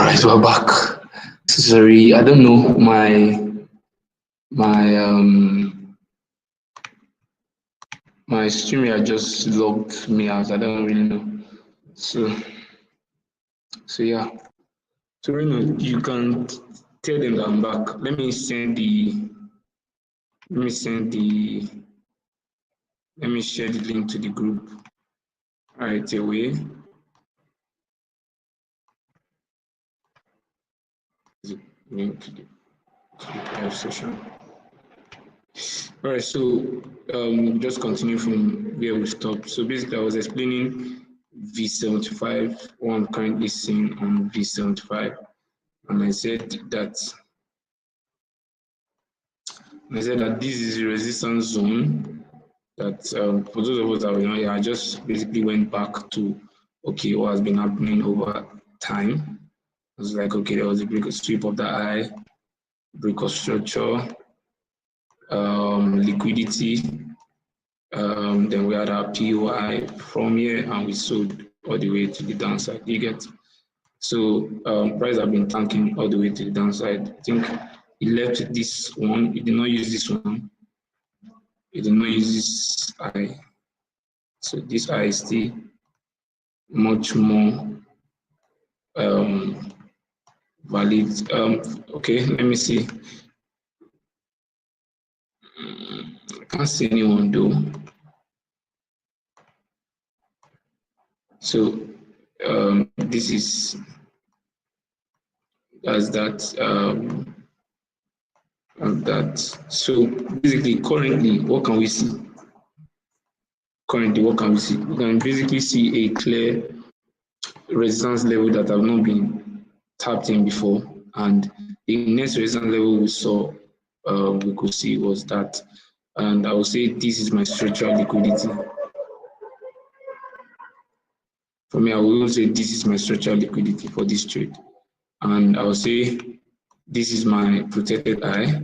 right, we're back. Sorry, I don't know, my streamer just logged me out. I don't really know. So yeah. So Reno, you can tell them that I'm back. Let me share the link to the group right away. Link to the live session. All right, so just continue from where we stopped. So basically, I was explaining V75, what I'm currently seeing on V75, and I said that this is a resistance zone. That for those of us that were not here, I just basically went back to okay, what has been happening over time. I was like, okay, there was a break, sweep of the eye, break of structure, liquidity. Then we had our POI from here, and we sold all the way to the downside. You get so price have been tanking all the way to the downside. I think he left this one. He did not use this one. He did not use this eye. So this eye is still much more valid. Okay, let me see. I can't see anyone though. So this is as that So basically, currently, what can we see? We can basically see a clear resistance level that have not been tapped in before, and the next resistance level we saw, we could see was that, and I would say this is my structural liquidity. For me, I will say this is my structural liquidity for this trade, and I will say this is my protected eye,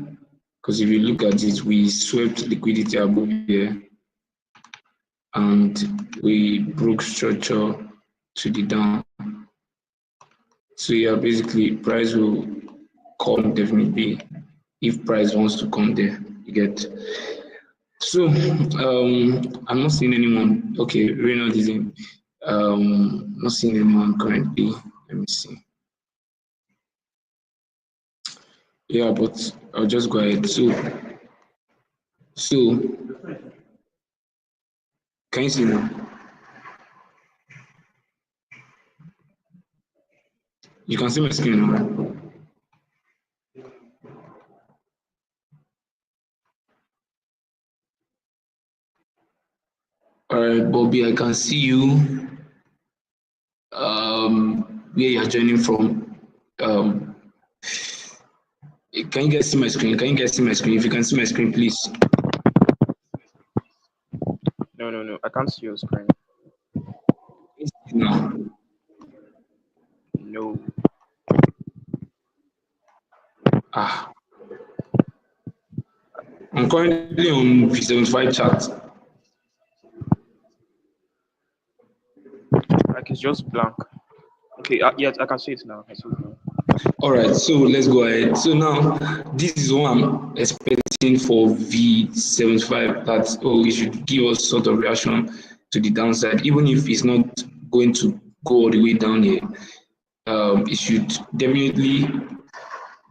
because if you look at it, we swept liquidity above here, and we broke structure to the down. So yeah, basically price will come definitely if price wants to come there. You get. So I'm not seeing anyone. Okay, Reynolds is in. Not seeing anyone currently. Let me see. Yeah, but I'll just go ahead. So can you see now? You can see my screen now. All right, Bobby, I can see you. Where you're joining from. Can you guys see my screen? If you can see my screen, please. No, I can't see your screen. No. No. I'm currently on V75 chat. Like it's just blank. Okay, yes, I can see it now. I see it now. All right, so let's go ahead. So now, this is what I'm expecting for V75, that, it should give us sort of reaction to the downside, even if it's not going to go all the way down here. It should definitely,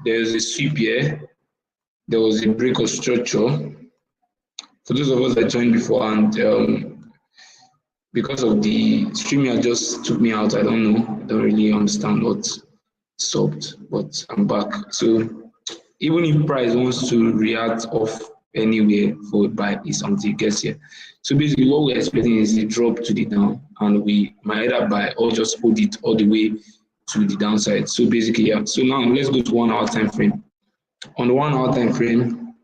there's a sweep here, there was a break of structure. For those of us that joined before, and because of the streamer just took me out, I don't know, I don't really understand what stopped, but I'm back. So even if price wants to react off anywhere followed by this until it gets here. So basically what we're expecting is a drop to the down, and we might either buy or just hold it all the way to the downside. So basically, yeah. So now let's go to 1 hour time frame. On the 1 hour time frame,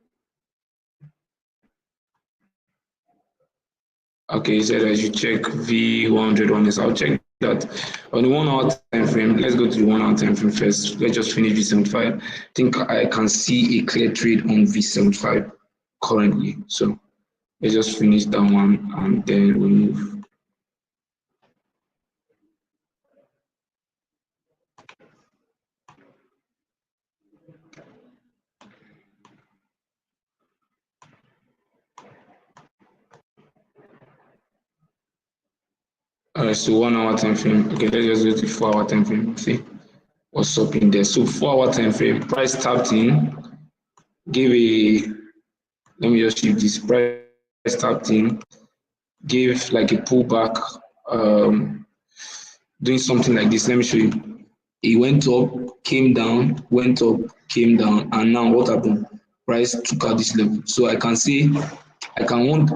okay, he said I should check V100 I'll check that. On the 1 hour time frame, let's go to the 1 hour time frame first. Let's just finish V75. I think I can see a clear trade on V75 currently. So let's just finish that one and then we move. Alright, so 1 hour time frame. Okay, let's just go to 4 hour time frame. See what's up in there. So 4 hour time frame, price tapped in, gave a, let me just shift this, price tapped in, gave like a pullback, doing something like this. Let me show you. It went up, came down, went up, came down, and now what happened? Price took out this level. So I can say, I can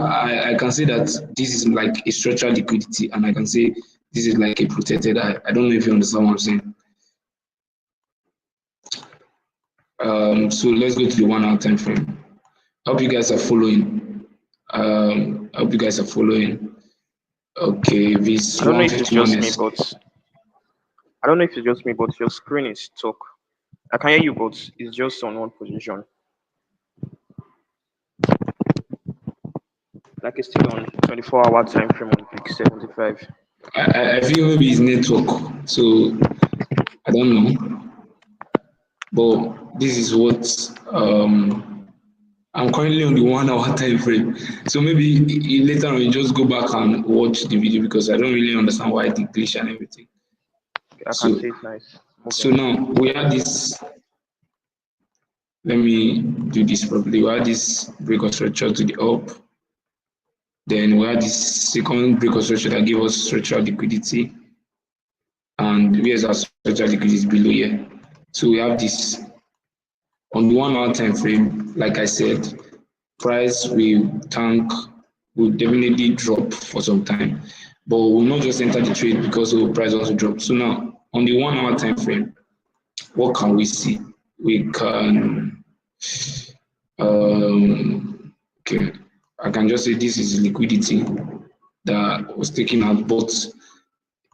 say that this is like a structural liquidity, and I can say this is like a protected high. I don't know if you understand what I'm saying. So let's go to the 1 hour time frame. I hope you guys are following. I hope you guys are following. Okay, this I don't know if it's just me, 151 but I don't know if it's just me, but your screen is stuck. I can hear you, but it's just on one position. Like it's still on 24-hour time frame on VIX 75. I feel maybe it's network, so I don't know. But this is what I'm currently on the 1 hour time frame. So maybe later on you just go back and watch the video because I don't really understand why the glitch and everything. Okay, I can see it nice. So now we have this. Let me do this properly. We have this break of structure to the up. Then we have this second break of structure that gave us structural liquidity. And where's our structural liquidity below here? So we have this on the 1 hour time frame, like I said, price will definitely drop for some time, but we'll not just enter the trade because the price also drop. So now on the 1 hour time frame, what can we see? We can okay, I can just say this is liquidity that was taken out, but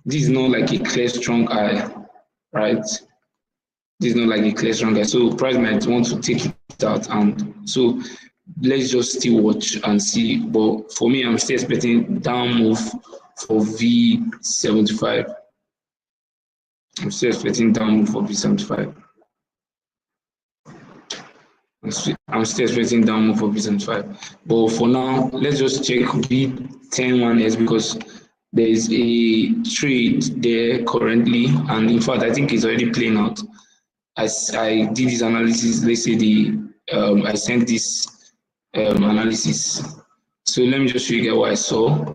this is not like a clear strong eye, right? This is not like a clear strong eye. So price might want to take it out, and so let's just still watch and see. But for me, I'm still expecting down move for V75. I'm still expecting down move for V75. I'm still expecting down move for V75. But for now, let's just check V101S because there is a trade there currently, and in fact, I think it's already playing out. As I did this analysis, let's say I sent this analysis. So let me just show you guys what I saw.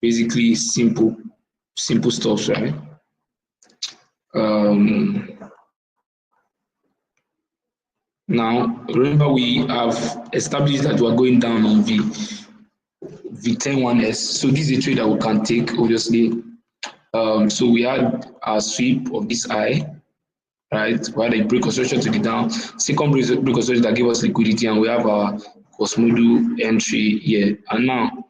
Basically, simple stuff, right? Now, remember we have established that we're going down on V101S. So this is a trade that we can take, obviously. So we had our sweep of this eye, right? We had a break of structure to the down, second break of structure that gave us liquidity, and we have our Cosmodo entry here. And now,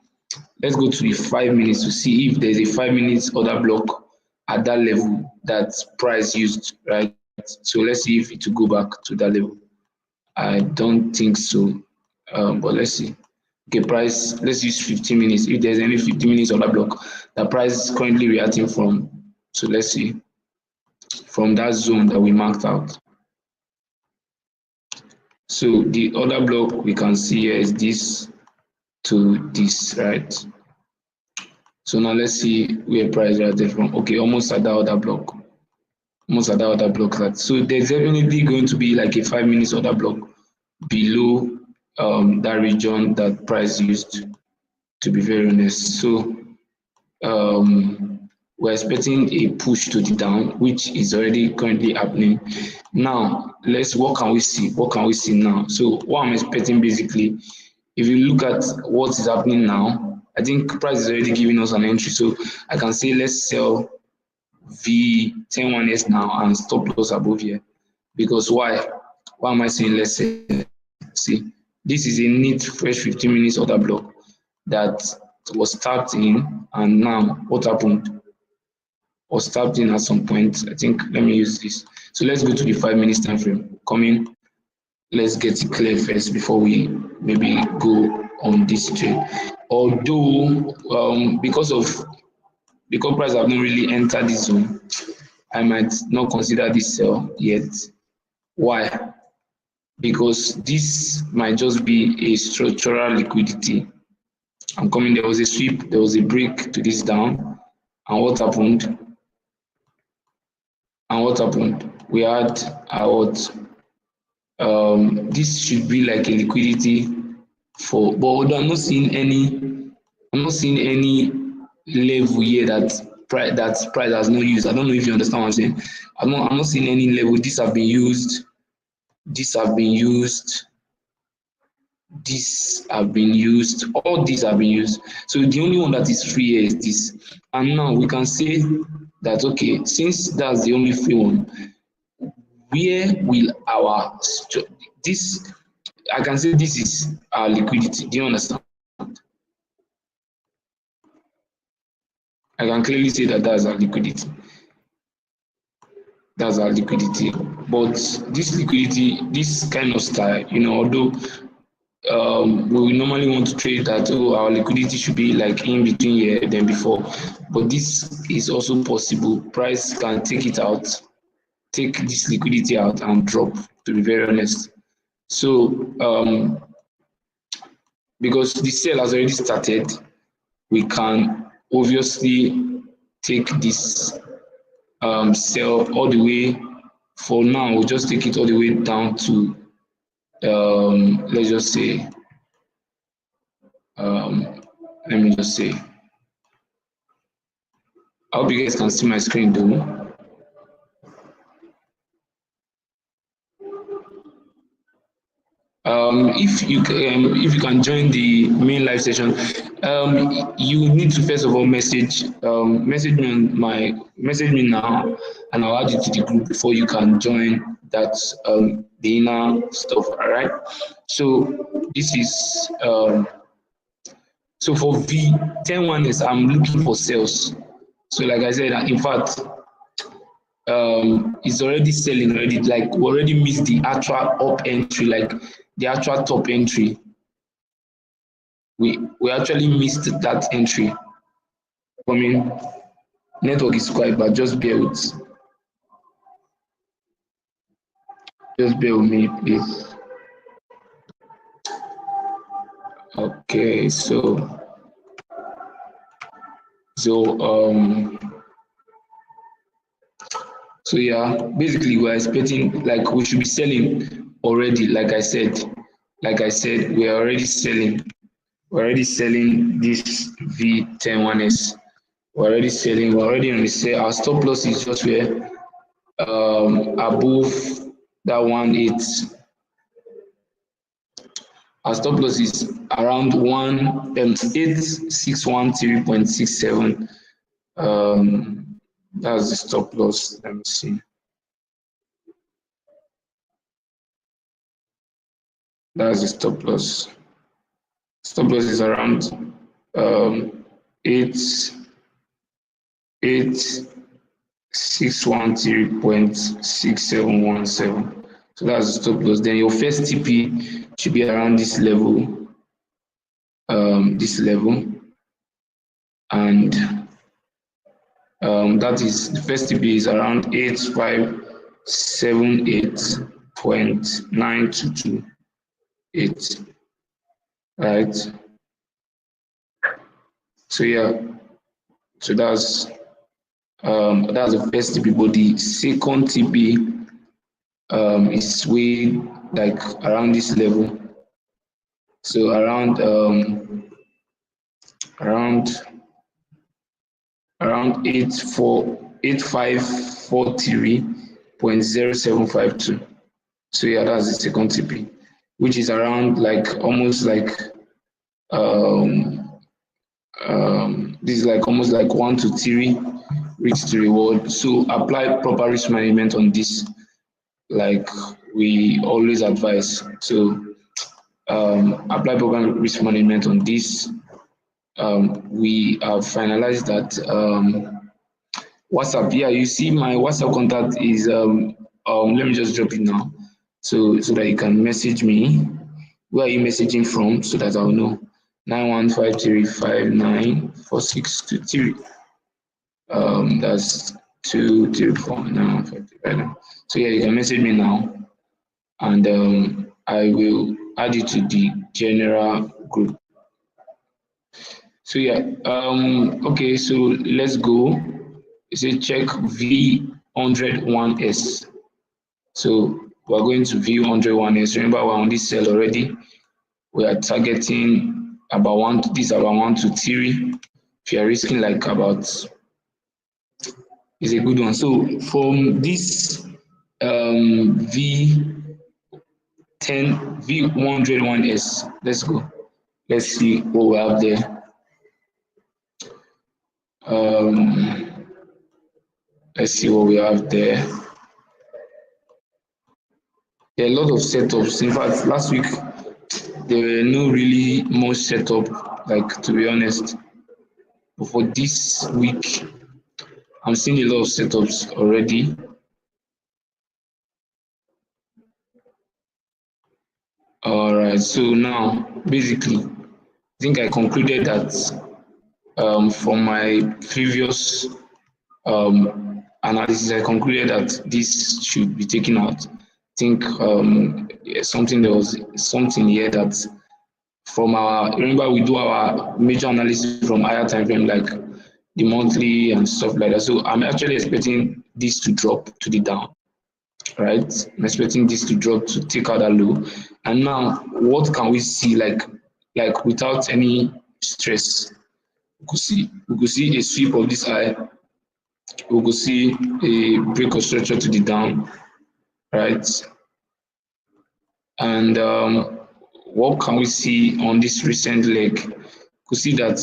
let's go to the 5 minutes to see if there's a 5 minutes order block at that level that price used, right? So let's see if it will go back to that level. I don't think so, but let's see. Okay, price, let's use 15 minutes. If there's any 15 minutes order block, the price is currently reacting from. So let's see, from that zone that we marked out. So the order block we can see here is this to this, right? So now let's see where price reacted from. Okay, almost at that order block. Almost at that order block. So there's definitely going to be like a 5 minutes order block below that region that price used, to be very honest. So we're expecting a push to the down, which is already currently happening. Now, what can we see? What can we see now? So what I'm expecting basically, if you look at what is happening now, I think price is already giving us an entry. So I can say let's sell V101S now and stop loss above here. Because why? Why am I saying let's sell? See, this is a neat fresh 15 minutes order block that was tapped in, and now what happened? Was tapped in at some point. I think let me use this. So let's go to the 5 minutes time frame. Come in. Let's get it clear first before we maybe go on this trade. Although because price have not really entered this zone, I might not consider this sell yet. Why? Because this might just be a structural liquidity. I'm coming, there was a sweep, there was a break to this down, And what happened? We had our this should be like a liquidity for, but I'm not seeing any level here that price has not used. I don't know if you understand what I'm saying. I'm not seeing any level. These have been used, these have been used, these have been used, all these have been used. So the only one that is free here is this. And now we can say that, okay, since that's the only free one, where will our this, I can say this is our liquidity. Do you understand? I can clearly say that that's our liquidity. That's our liquidity. But this liquidity, this kind of style, although we normally want to trade that, our liquidity should be like in between here than before, but this is also possible. Price can take it out, take this liquidity out and drop, to be very honest. So because the sale has already started, we can obviously take this sell all the way. For now, we'll just take it all the way down to let's just say let me just say, I hope you guys can see my screen though. If you can join the main live session, you need to first of all message me now, and I'll add you to the group before you can join that the inner stuff. All right. So this is so for V101s, I'm looking for sales. So like I said, in fact, it's already selling already. Like we already missed the actual up entry, like the actual top entry. We actually missed that entry. I mean, network is quite bad. Just bear with me, please. Okay, so yeah, basically we're expecting, like, we should be selling already. Like I said, we're already selling. We're already selling this V101s. We're already selling. We're already on the sale. Our stop loss is just where above that 1.8. Our stop loss is around 8613.67. That's the stop loss. Let me see. That's the stop loss. Stop loss is around 8613.6717. So that's the stop loss. Then your first TP should be around this level. And that is, the first TP is around 8578.9228. Right. So yeah, so that's the first TP, but the second TP is way like around this level. So around 8543.0752. So yeah, that's the second TP, which is around like almost like this is like almost like 1 to 3 risk to reward. So apply proper risk management on this, like we always advise. So apply proper risk management on this. We have finalized that. WhatsApp, yeah, you see my WhatsApp contact is let me just drop it now, so that you can message me. Where are you messaging from, so that I'll know? 9153594623. That's 2349153. So yeah, you can message me now, and I will add you to the general group. So yeah, okay, so let's go. You say check V101S. So we're going to V101S. Remember, we're on this cell already. We are targeting about this about 1 to 3. If you are risking like about, is a good one. So from this V101S, let's go. Let's see what we have there. Let's see what we have there. There are a lot of setups. In fact, last week there were no really much setup, like, to be honest. But for this week, I'm seeing a lot of setups already. All right, so now basically, I think I concluded that from my previous analysis, I concluded that this should be taken out. I think there was something here that from our, remember we do our major analysis from higher time frame, like the monthly and stuff like that. So I'm actually expecting this to drop to the down, right? I'm expecting this to drop to take out that low. And now what can we see, like without any stress? We could see a sweep of this high. We could see a break of structure to the down, right? And what can we see on this recent leg? We could see that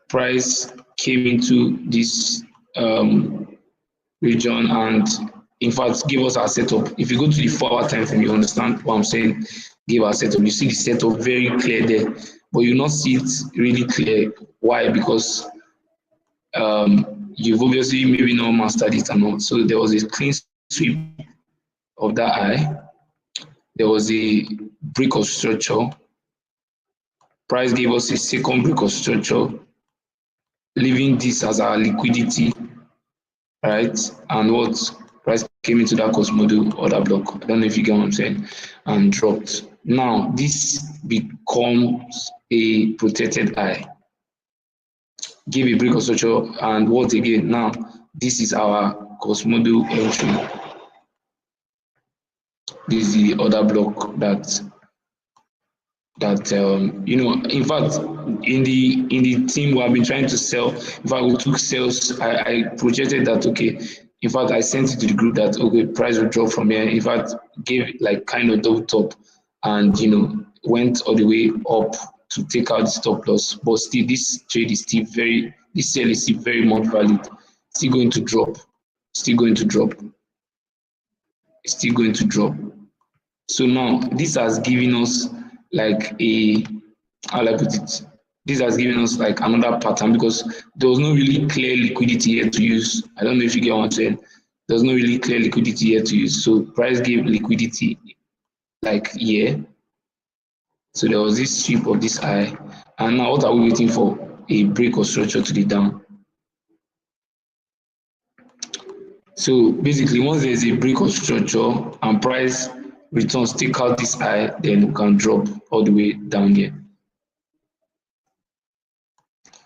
price came into this region and in fact give us our setup. If you go to the 4-hour time frame, you understand what I'm saying. Give our setup. You see the setup very clear there, but you not see it really clear. Why? Because you've obviously maybe not mastered it and all. So there was a clean sweep of that eye. There was a break of structure. Price gave us a second break of structure, leaving this as our liquidity, right? And what price came into that cost model order block. I don't know if you get what I'm saying, and dropped. Now this becomes a protected eye. Give a break of structure, and what again? Now this is our cost model entry. This is the order block that you know, in fact, in the team we have been trying to sell. In fact, we took sales. I projected that, okay. In fact, I sent it to the group that, okay, price will drop from here. In fact, gave like kind of double top, and you know, went all the way up to take out the stop loss. But still, this trade is still this sell is still very much valid. Still going to drop. Still going to drop. Still going to drop. So now this has given us like how I put it, this has given us like another pattern, because there was no really clear liquidity here to use. I don't know if you get what I'm saying. There's no really clear liquidity here to use. So price gave liquidity like here. So there was this sweep of this high. And now what are we waiting for? A break of structure to the down. So basically, once there's a break of structure and price returns, take out this high, then we can drop all the way down here.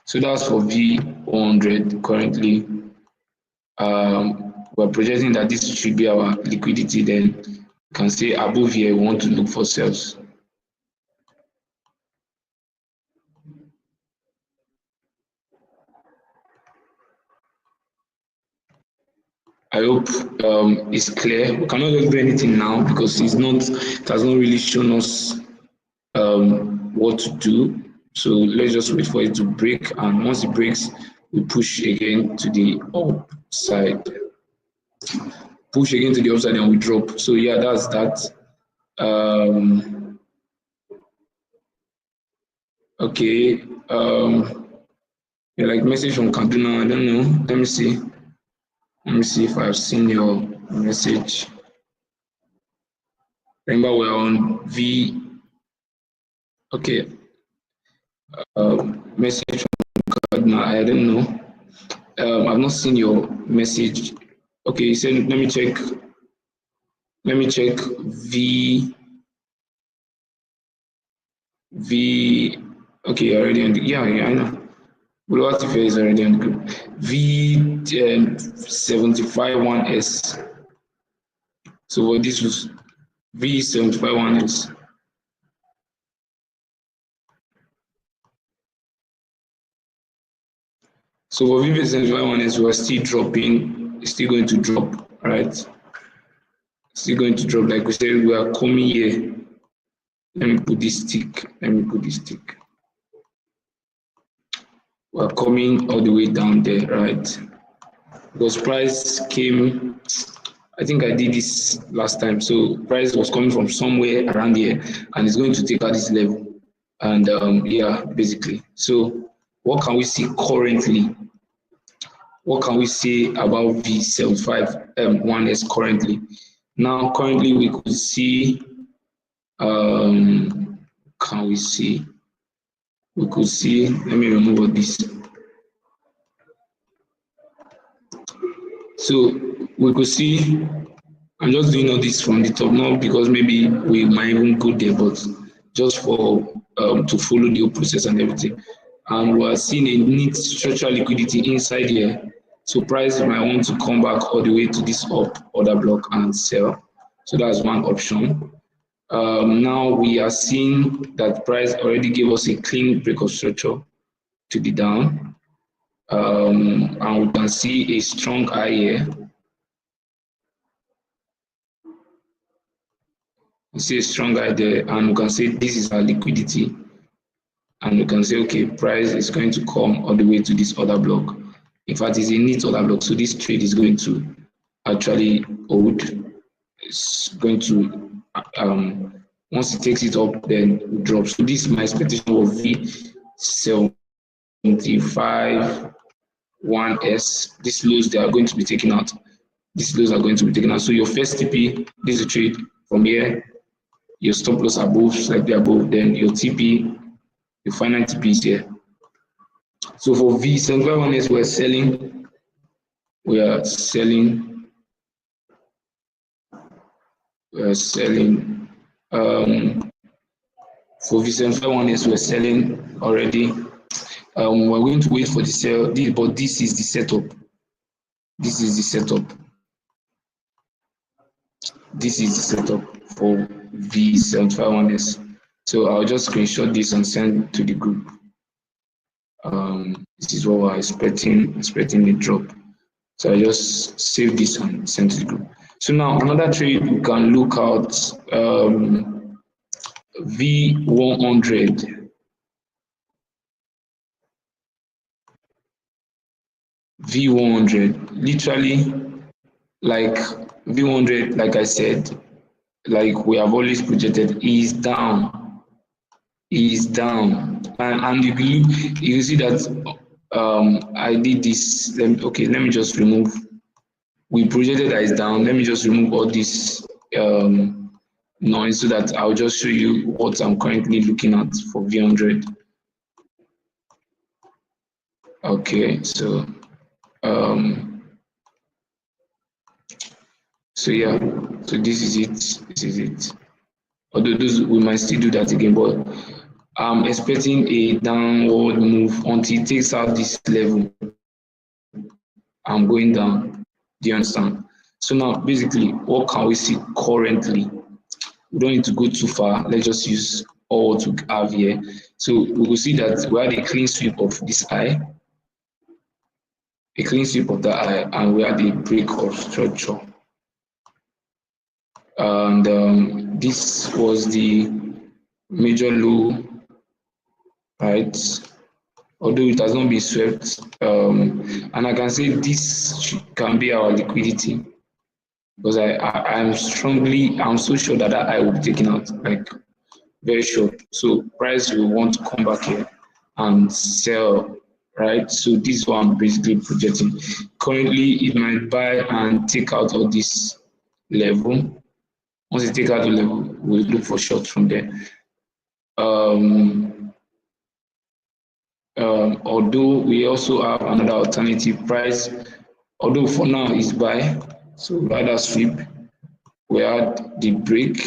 So that's for V100 currently. We're projecting that this should be our liquidity. Then you can say above here, we want to look for sales. I hope it's clear. We cannot just do anything now because it has not really shown us what to do. So let's just wait for it to break, and once it breaks, we push again to the upside. Push again to the upside and we drop. So yeah, that's that. Okay. Yeah, like message from Kaduna. I don't know. Let me see. Let me see if I've seen your message. Remember, we're on V. Okay. Message from Kaduna. I don't know. I've not seen your message. Okay, you said, let me check. Let me check V. Okay, already on the, yeah, I know. Volatility is already on the group. V751S. So what this was V751S. So for V751S, we're still dropping, it's still going to drop, right? Still going to drop. Like we said, we are coming here. Let me put this tick. We're coming all the way down there, right? Because price came, I think I did this last time. So price was coming from somewhere around here and it's going to take out this level. And yeah, basically. So what can we see currently? What can we say about V751S currently? Now, currently we could see, we could see, let me remove all this. So we could see, I'm just doing all this from the top now because maybe we might even go there, but just for to follow the whole process and everything. And we're seeing a neat structural liquidity inside here. So price might want to come back all the way to this up order block and sell. So that's one option. Now we are seeing that price already gave us a clean break of structure to the down. And we can see a strong high here. We see a strong high there, and we can say this is our liquidity. And we can say, okay, price is going to come all the way to this order block. In fact, it's a neat order block, so this trade is going to actually hold. It's going to, once it takes it up, then it drops. So this is my expectation of V751S. These lows, they are going to be taken out. These lows are going to be taken out. So your first TP, this is a trade from here. Your stop loss above, slightly above, then your TP, your final TP is here. So for V751S, we are selling. For V751S, we're selling already. We're going to wait for the sell, but this is the setup. This is the setup. This is the setup for V751S. So I'll just screenshot this and send to the group. This is what we're expecting the drop. So I just save this and send to the group. So now another trade we can look out, V100. V100, literally, like V100, like I said, like we have always projected, is down. And you see that I did this. Let me just remove. We projected that is down. Let me just remove all this noise so that I'll just show you what I'm currently looking at for V100. Okay, so yeah, so this is it. Although we might still do that again, but I'm expecting a downward move until it takes out this level. I'm going down. Do you understand? So now, basically, what can we see currently? We don't need to go too far. Let's just use all what we have here. So we will see that we had a clean sweep of this high, a clean sweep of that high, and we had a break of structure. And this was the major low, right? Although it has not been swept, and I can say this can be our liquidity because I'm so sure that I will be taken out, like very sure. So price will want to come back here and sell, right? So this is what I'm basically projecting. Currently, it might buy and take out of this level. Once it take out the level, we'll look for short from there. Although we also have another alternative price, although for now is buy, so rather sweep, we had the break,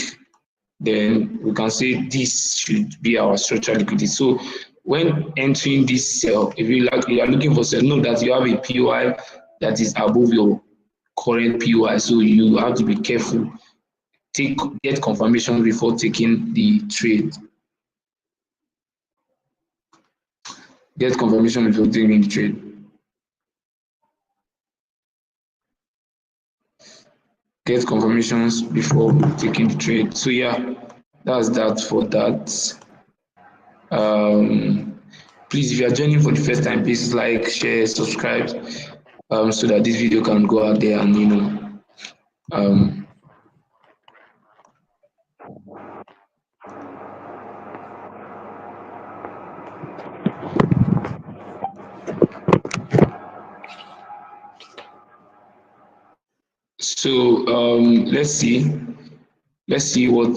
then we can say this should be our structural liquidity. So when entering this sell, if you are looking for sell, know that you have a POI that is above your current POI, so you have to be careful. Get confirmation before taking the trade. Get confirmation before taking the trade. Get confirmations before taking the trade. So yeah, that's that for that. Please, if you are joining for the first time, please like, share, subscribe, so that this video can go out there and so let's see what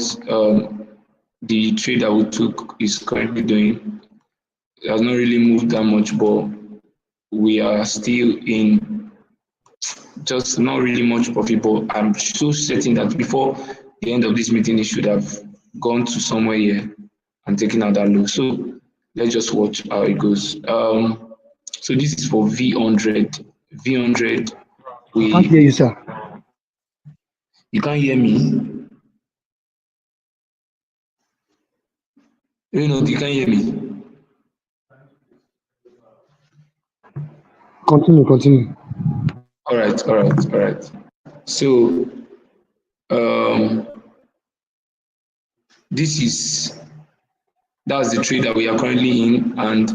the trade that we took is currently doing. It has not really moved that much, but we are still in just not really much profit. But I'm so certain that before the end of this meeting, it should have gone to somewhere here and taken out that low. So let's just watch how it goes. So this is for V100. V100. I can't hear you, sir. You can't hear me? You can't hear me? Continue. All right. So that's the trade that we are currently in, and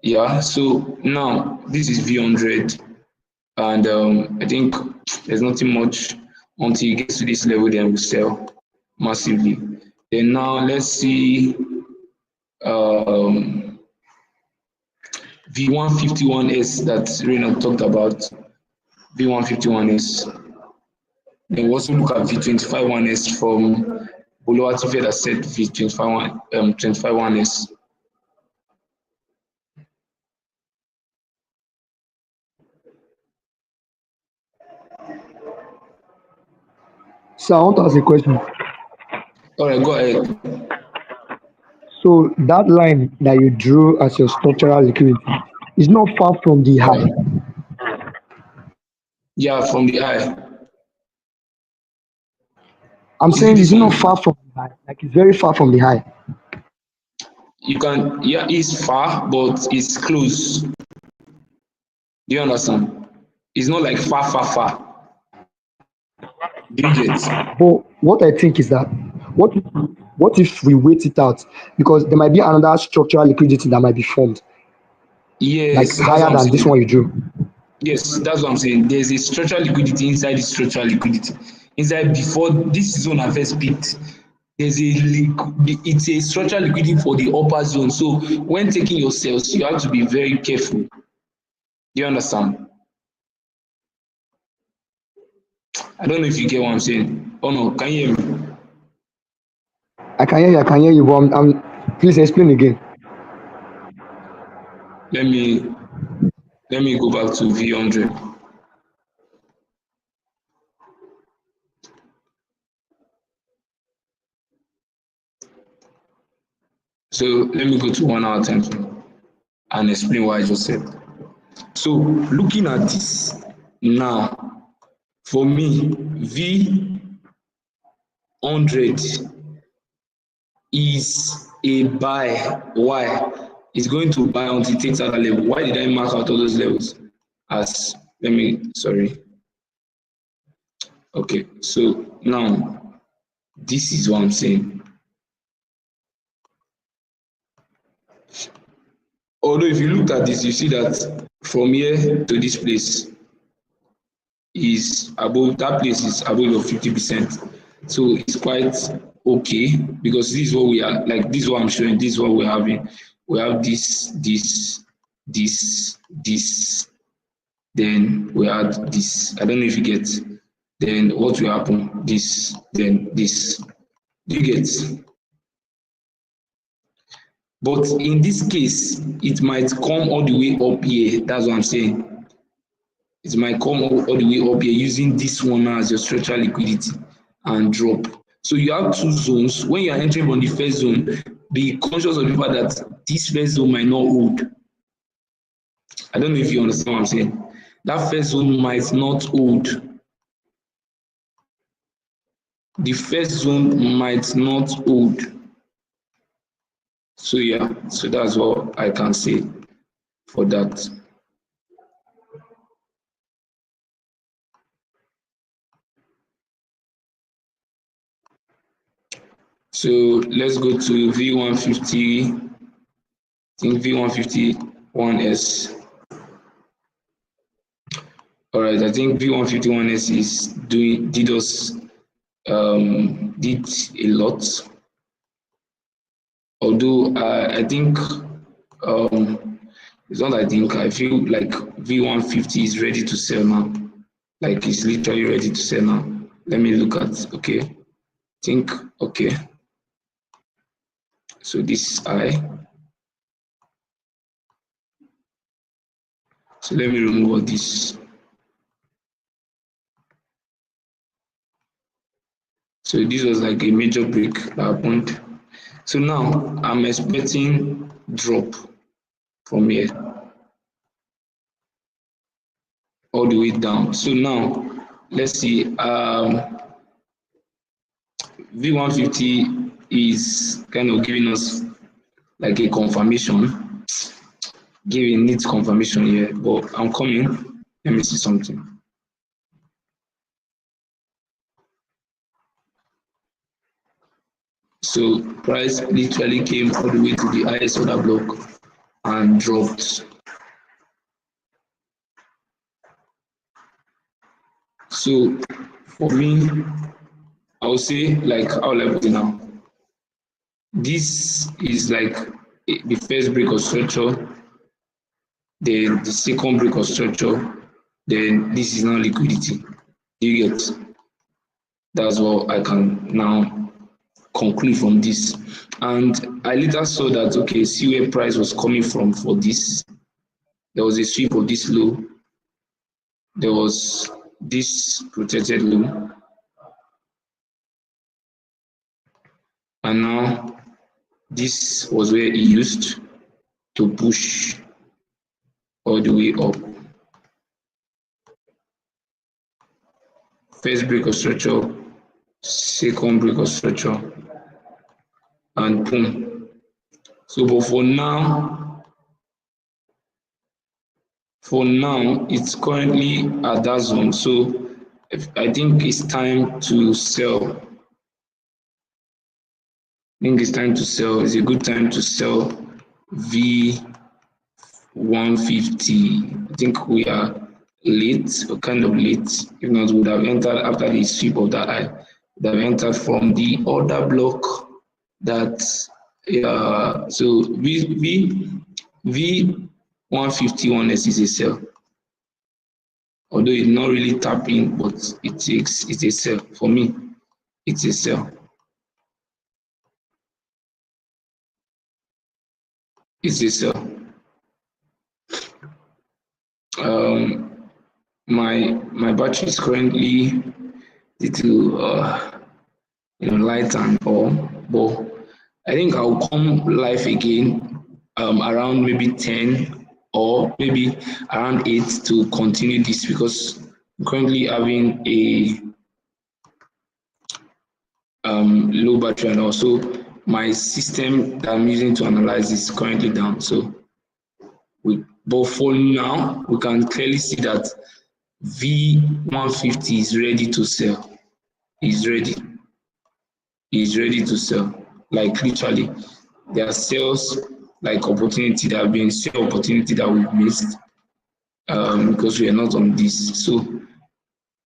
yeah, so now this is V100, and I think there's nothing much until it gets to this level, then we'll sell massively. Then now let's see V151S that Rena talked about. V151S. Then we also look at V251S from Volatility that said V251S. So I want to ask a question. All right, go ahead. So that line that you drew as your structural liquidity is not far from the high. Yeah, from the high. I'm saying it's not far from the high, like it's very far from the high. Yeah, it's far, but it's close. Do you understand? It's not like far. Do you get? But what I think is that what if we wait it out, because there might be another structural liquidity that might be formed, Yes, like higher than this one you drew. Yes, that's what I'm saying. There's a structural liquidity inside the structural liquidity. Inside, before this zone has first peaked, it's a structural liquidity for the upper zone. So when taking your sales, you have to be very careful. Do you understand? I don't know if you get what I'm saying. Oh no, can you hear me? I can hear you, but please explain again. Let me go back to V100. So let me go to 1 hour time frame and explain what I just said. So looking at this now, for me, V100 is a buy. Why? It's going to buy until it takes out a level. Why did I mark out all those levels? Okay, so now this is what I'm saying. Although if you look at this, you see that from here to this place is above, that place is above your 50%. So it's quite okay, because this is what we are, like this is what I'm showing, this is what we're having. We have this, then we add this. I don't know if you get. Then what will happen? This, then this. Do you get? But in this case, it might come all the way up here. That's what I'm saying. It might come all the way up here using this one as your structural liquidity and drop. So you have two zones. When you are entering from the first zone, be conscious of the fact that this first zone might not hold. I don't know if you understand what I'm saying. That first zone might not hold. The first zone might not hold. So yeah, so that's what I can say for that. So let's go to V150. I think V151S. All right, I think V151S is did a lot. Although I think it's not. I feel like V150 is ready to sell now. Like it's literally ready to sell now. Let me look at. Okay, okay. So this is I. So let me remove all this. So this was like a major break that happened. So now I'm expecting drop from here all the way down. So now let's see. V150 is kind of giving us like a confirmation, giving needs confirmation here. But I'm coming. Let me see something. So price literally came all the way to the highest order block and dropped. So for me, I would say like how will I put it now? This is like the first break of structure, then the second break of structure, then this is now liquidity. Do you get? That's what I can now conclude from this. And I later saw that, okay, see where price was coming from for this. There was a sweep of this low. There was this protected low. And now this was where he used to push all the way up. First break of structure, second break of structure, and boom. So, but for now, it's currently at that zone. So, I think it's time to sell. It's a good time to sell V150. I think we are late, or kind of late. If not, we would have entered after the sweep of that high. Would have entered from the order block that so V151S is a sell. Although it's not really tapping, but it's a sell. For me, it's a sell. It's a sell. My battery is currently little light and all, but I think I'll come live again around maybe 10 or maybe around 8 to continue this, because I'm currently having a low battery, and also my system that I'm using to analyze is currently down. So but for now, we can clearly see that V150 is ready to sell. It's ready to sell. Like literally, there are sales like opportunity that have been sale opportunity that we've missed because we are not on this. So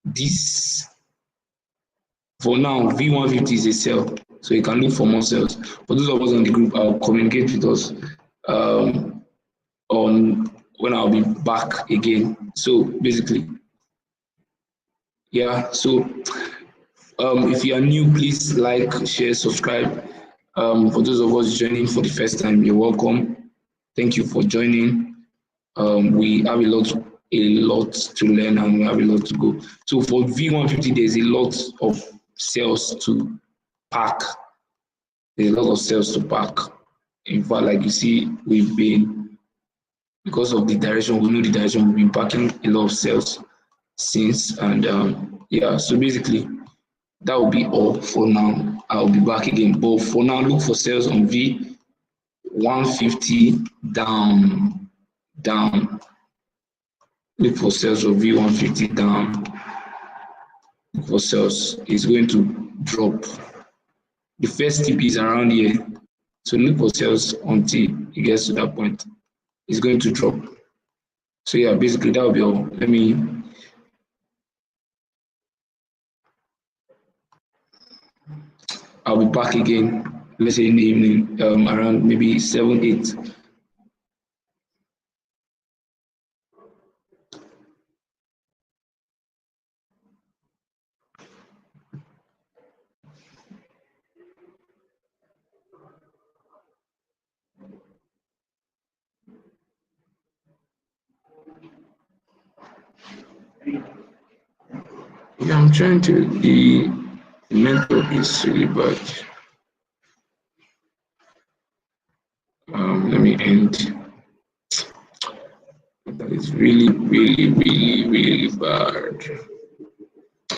this, for now, V150 is a sell. So you can look for more sales. For those of us on the group, I'll communicate with us on when I'll be back again. So basically, yeah. So if you are new, please like, share, subscribe. For those of us joining for the first time, you're welcome. Thank you for joining. We have a lot to learn, and we have a lot to go. So for V150, there's a lot of sales to pack. There's a lot of sales to pack. In fact, like you see, we've been, because of the direction, we know the direction, we've been packing a lot of sales since. And yeah, so basically that will be all for now. I'll be back again, but for now, look for sales on V 150 down. Look for sales of V 150 down. Look for sales. It's going to drop. The first tip is around here, so look for sales until it gets to that point. It's going to drop. So yeah, basically that will be all. I'll be back again, let's say in the evening, around maybe 7, 8. Yeah, I'm trying to, the mentor is really bad. Let me end. That is really, really, really, really bad.